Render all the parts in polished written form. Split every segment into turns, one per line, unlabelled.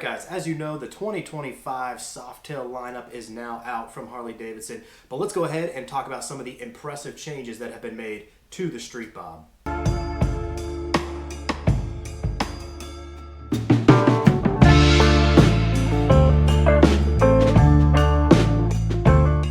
guys, as you know, the 2025 Softail lineup is now out from Harley Davidson, but let's go ahead and talk about some of the impressive changes that have been made to the Street Bob.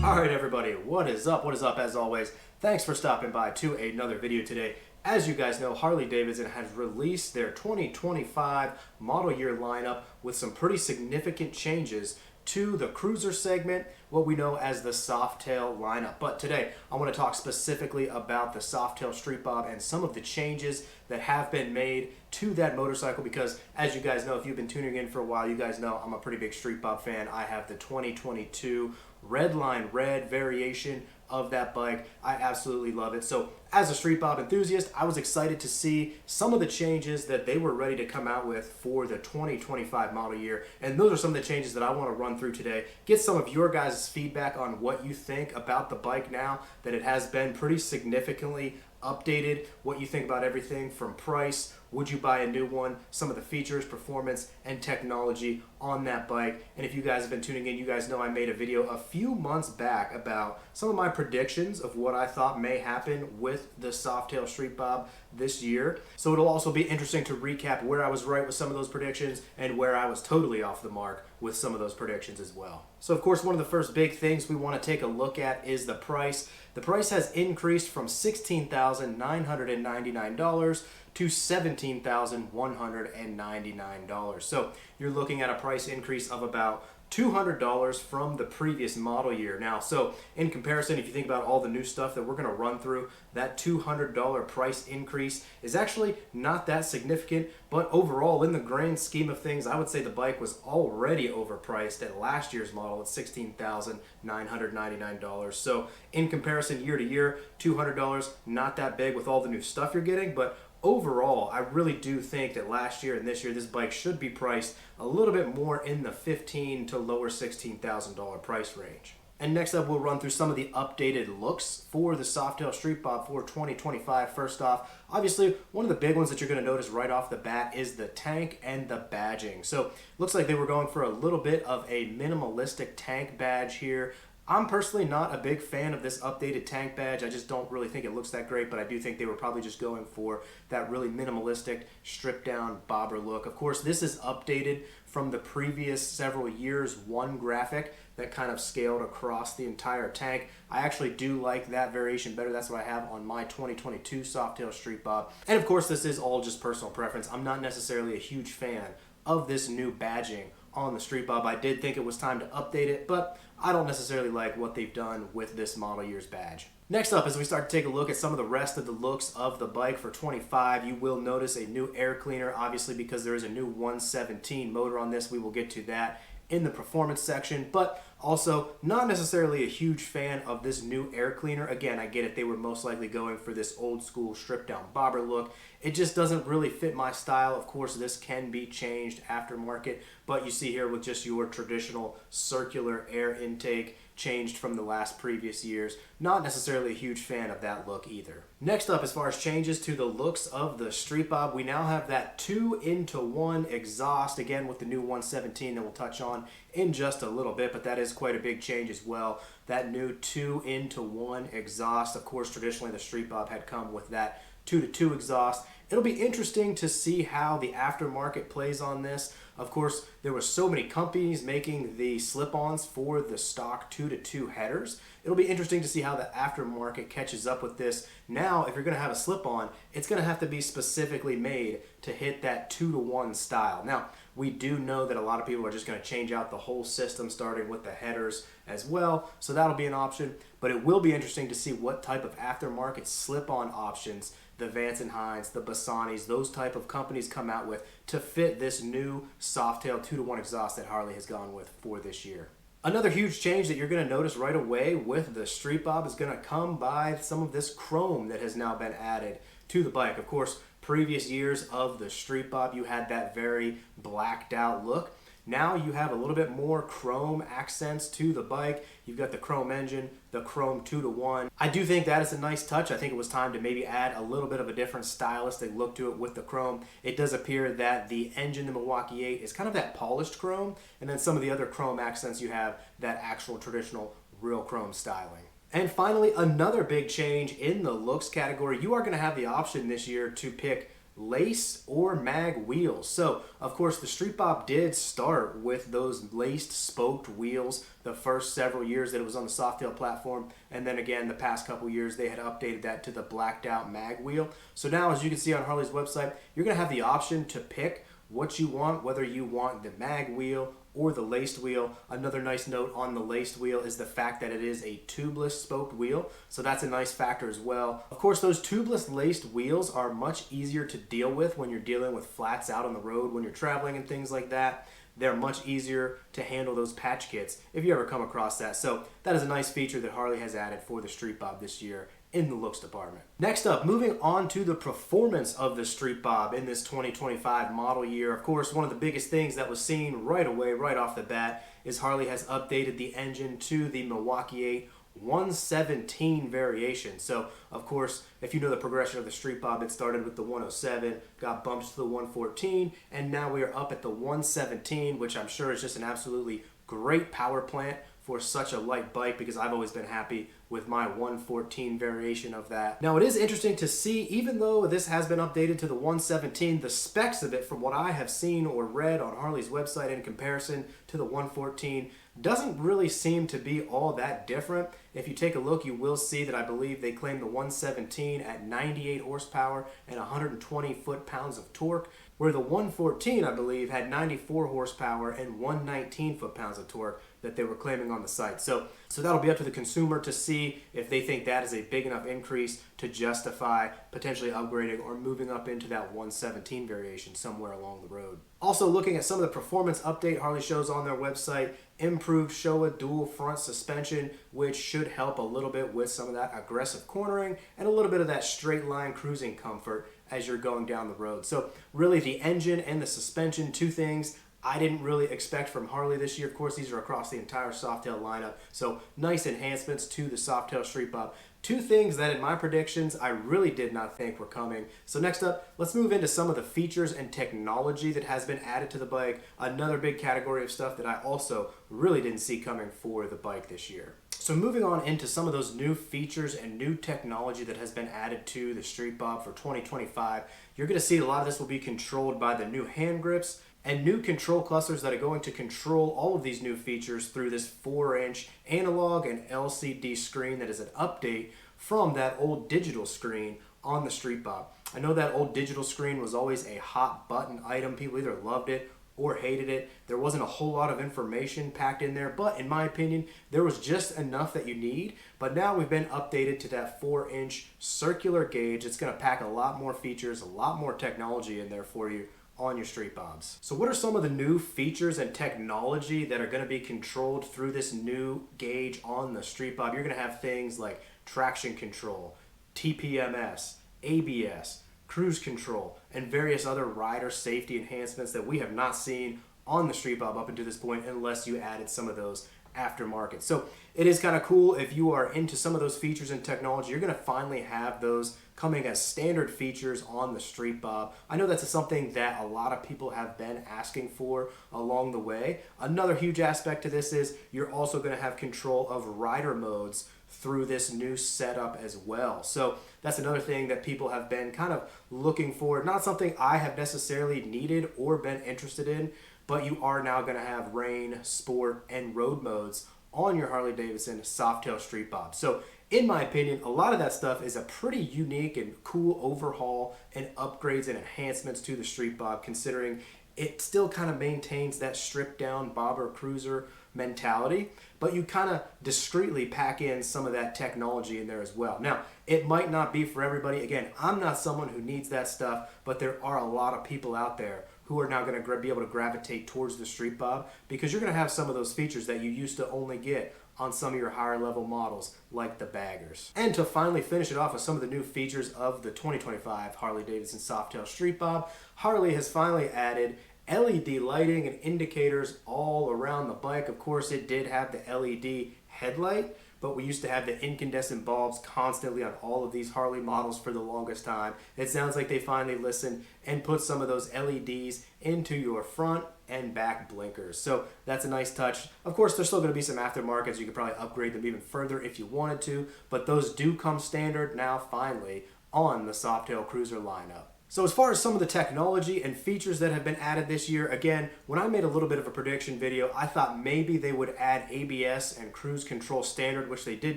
Alright everybody, what is up? What is up? As always, thanks for stopping by to another video today. As you guys know, Harley Davidson has released their 2025 model year lineup with some pretty significant changes to the cruiser segment, what we know as the Softail lineup. But today, I want to talk specifically about the Softail Street Bob and some of the changes that have been made to that motorcycle because, as you guys know, if you've been tuning in for a while, you guys know I'm a pretty big Street Bob fan. I have the 2022 Redline Red variation of that bike. I absolutely love it. So as a Street Bob enthusiast, I was excited to see some of the changes that they were ready to come out with for the 2025 model year. And those are some of the changes that I want to run through today. Get some of your guys' feedback on what you think about the bike now that it has been pretty significantly updated, what you think about everything from price, would you buy a new one, some of the features, performance, and technology on that bike. And if you guys have been tuning in, you guys know I made a video a few months back about some of my predictions of what I thought may happen with the Softail Street Bob this year. So it'll also be interesting to recap where I was right with some of those predictions and where I was totally off the mark with some of those predictions as well. So of course, one of the first big things we want to take a look at is the price. The price has increased from $16,999 to $17,199. So you're looking at a price increase of about $200 from the previous model year. Now, so in comparison, if you think about all the new stuff that we're going to run through, that $200 price increase is actually not that significant, but overall, in the grand scheme of things, I would say the bike was already overpriced at last year's model at $16,999. So in comparison year to year, $200, not that big with all the new stuff you're getting, but overall, I really do think that last year and this year, this bike should be priced a little bit more in the $15,000 to lower $16,000 price range. And next up, we'll run through some of the updated looks for the Softail Street Bob for 2025. First off, obviously, one of the big ones that you're going to notice right off the bat is the tank and the badging. So, looks like they were going for a little bit of a minimalistic tank badge here. I'm personally not a big fan of this updated tank badge. I just don't really think it looks that great, but I do think they were probably just going for that really minimalistic, stripped down bobber look. Of course, this is updated from the previous several years' one graphic that kind of scaled across the entire tank. I actually do like that variation better. That's what I have on my 2022 Softail Street Bob. And of course, this is all just personal preference. I'm not necessarily a huge fan of this new badging on the Street Bob. I did think it was time to update it, but I don't necessarily like what they've done with this model year's badge. Next up, as we start to take a look at some of the rest of the looks of the bike for 25, you will notice a new air cleaner, obviously because there is a new 117 motor on this. We will get to that in the performance section, but also not necessarily a huge fan of this new air cleaner. Again, I get it, they were most likely going for this old school stripped down bobber look. It just doesn't really fit my style. Of course, this can be changed aftermarket, but you see here with just your traditional circular air intake changed from the previous years. Not necessarily a huge fan of that look either. Next up, as far as changes to the looks of the Street Bob, we now have that 2-in-1 exhaust, again with the new 117 that we'll touch on in just a little bit, but that is quite a big change as well. That new 2-in-1 exhaust, of course, traditionally the Street Bob had come with that 2-to-2 exhaust. It'll be interesting to see how the aftermarket plays on this. Of course, there were so many companies making the slip-ons for the stock 2-to-2 headers. It'll be interesting to see how the aftermarket catches up with this. Now, if you're going to have a slip-on, it's going to have to be specifically made to hit that 2-to-1 style. Now, we do know that a lot of people are just going to change out the whole system, starting with the headers as well, so that'll be an option. But it will be interesting to see what type of aftermarket slip-on options the Vance & Hines, the Bassanis, those type of companies come out with to fit this new Softail 2-to-1 exhaust that Harley has gone with for this year. Another huge change that you're going to notice right away with the Street Bob is going to come by some of this chrome that has now been added to the bike. Of course, previous years of the Street Bob, you had that very blacked out look. Now you have a little bit more chrome accents to the bike. You've got the chrome engine, the chrome 2-to-1. I do think that is a nice touch. I think it was time to maybe add a little bit of a different stylistic look to it with the chrome. It does appear that the engine, the Milwaukee 8, is kind of that polished chrome, and then some of the other chrome accents you have that actual traditional real chrome styling. And finally, another big change in the looks category. You are going to have the option this year to pick lace or mag wheels. So, of course, the Street Bob did start with those laced spoked wheels the first several years that it was on the Softail platform. And then again, the past couple years, they had updated that to the blacked out mag wheel. So now, as you can see on Harley's website, you're going to have the option to pick what you want, whether you want the mag wheel or the laced wheel. Another nice note on the laced wheel is the fact that it is a tubeless spoked wheel, so that's a nice factor as well. Of course, those tubeless laced wheels are much easier to deal with when you're dealing with flats out on the road, when you're traveling and things like that. They're much easier to handle those patch kits if you ever come across that. So that is a nice feature that Harley has added for the Street Bob this year in the looks department. Next up, moving on to the performance of the Street Bob in this 2025 model year. Of course, one of the biggest things that was seen right away, right off the bat, is Harley has updated the engine to the Milwaukee 8 117 variation. So, of course, if you know the progression of the Street Bob, it started with the 107, got bumped to the 114, and now we are up at the 117, which I'm sure is just an absolutely great power plant for such a light bike, because I've always been happy with my 114 variation of that. Now, it is interesting to see, even though this has been updated to the 117, the specs of it, from what I have seen or read on Harley's website in comparison to the 114, doesn't really seem to be all that different. If you take a look, you will see that I believe they claim the 117 at 98 horsepower and 120 foot-pounds of torque, where the 114, I believe, had 94 horsepower and 119 foot-pounds of torque that they were claiming on the site. So that'll be up to the consumer to see if they think that is a big enough increase to justify potentially upgrading or moving up into that 117 variation somewhere along the road. Also, looking at some of the performance update Harley shows on their website, improved Showa dual front suspension, which should help a little bit with some of that aggressive cornering and a little bit of that straight line cruising comfort as you're going down the road. So really, the engine and the suspension, two things I didn't really expect from Harley this year. Of course, these are across the entire Softail lineup, so nice enhancements to the Softail Street Bob. Two things that in my predictions I really did not think were coming. So next up, let's move into some of the features and technology that has been added to the bike. Another big category of stuff that I also really didn't see coming for the bike this year. So moving on into some of those new features and new technology that has been added to the Street Bob for 2025, you're going to see a lot of this will be controlled by the new hand grips and new control clusters that are going to control all of these new features through this 4-inch analog and LCD screen that is an update from that old digital screen on the Street Bob. I know that old digital screen was always a hot button item. People either loved it or hated it. There wasn't a whole lot of information packed in there, but in my opinion, there was just enough that you need. But now we've been updated to that 4-inch circular gauge. It's going to pack a lot more features, a lot more technology in there for you on your Street Bobs. So what are some of the new features and technology that are going to be controlled through this new gauge on the Street Bob? You're going to have things like traction control, TPMS, ABS, cruise control, and various other rider safety enhancements that we have not seen on the Street Bob up until this point, unless you added some of those aftermarket. So it is kind of cool if you are into some of those features and technology. You're going to finally have those coming as standard features on the Street Bob. I know that's something that a lot of people have been asking for along the way. Another huge aspect to this is you're also going to have control of rider modes through this new setup as well. So that's another thing that people have been kind of looking for. Not something I have necessarily needed or been interested in, but you are now going to have rain, sport, and road modes on your Harley Davidson Softail Street Bob. So in my opinion, a lot of that stuff is a pretty unique and cool overhaul and upgrades and enhancements to the Street Bob, considering it still kind of maintains that stripped down bobber cruiser mentality, but you kind of discreetly pack in some of that technology in there as well. Now, it might not be for everybody. Again, I'm not someone who needs that stuff, but there are a lot of people out there who are now going to be able to gravitate towards the Street Bob, because you're going to have some of those features that you used to only get on some of your higher level models like the baggers. And to finally finish it off with some of the new features of the 2025 Harley Davidson Softail Street Bob, Harley has finally added LED lighting and indicators all around the bike. Of course, it did have the LED headlight, but we used to have the incandescent bulbs constantly on all of these Harley models for the longest time. It sounds like they finally listened and put some of those LEDs into your front and back blinkers. So that's a nice touch. Of course, there's still going to be some aftermarkets. You could probably upgrade them even further if you wanted to, but those do come standard now finally on the Softail Cruiser lineup. So as far as some of the technology and features that have been added this year, again, when I made a little bit of a prediction video, I thought maybe they would add ABS and cruise control standard, which they did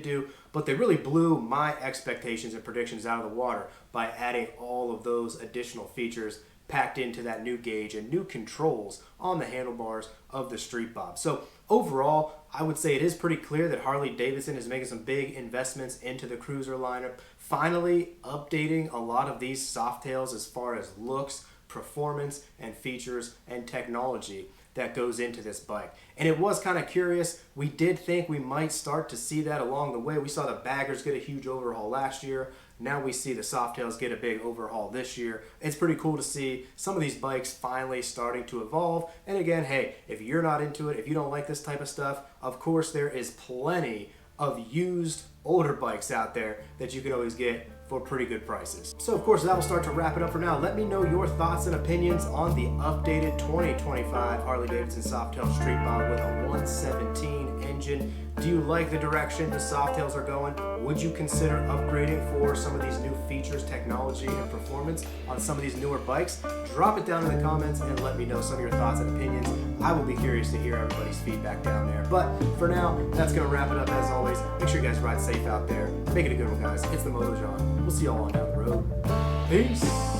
do, but they really blew my expectations and predictions out of the water by adding all of those additional features packed into that new gauge and new controls on the handlebars of the Street Bob. So overall, I would say it is pretty clear that Harley Davidson is making some big investments into the Cruiser lineup, finally updating a lot of these Softails as far as looks, performance, and features and technology that goes into this bike. And it was kind of curious. We did think we might start to see that along the way. We saw the Baggers get a huge overhaul last year. Now we see the Softails get a big overhaul this year. It's pretty cool to see some of these bikes finally starting to evolve. And again, hey, if you're not into it, if you don't like this type of stuff, of course there is plenty of used older bikes out there that you can always get for pretty good prices. So of course that will start to wrap it up for now. Let me know your thoughts and opinions on the updated 2025 Harley Davidson Softail Street Bob with a 117 engine. Do you like the direction the Softails are going? Would you consider upgrading for some of these new features, technology, and performance on some of these newer bikes? Drop it down in the comments and let me know some of your thoughts and opinions. I will be curious to hear everybody's feedback down there. But for now, that's going to wrap it up as always. Make sure you guys ride safe out there. Make it a good one, guys. It's the Moto John. We'll see you all on down the road. Peace!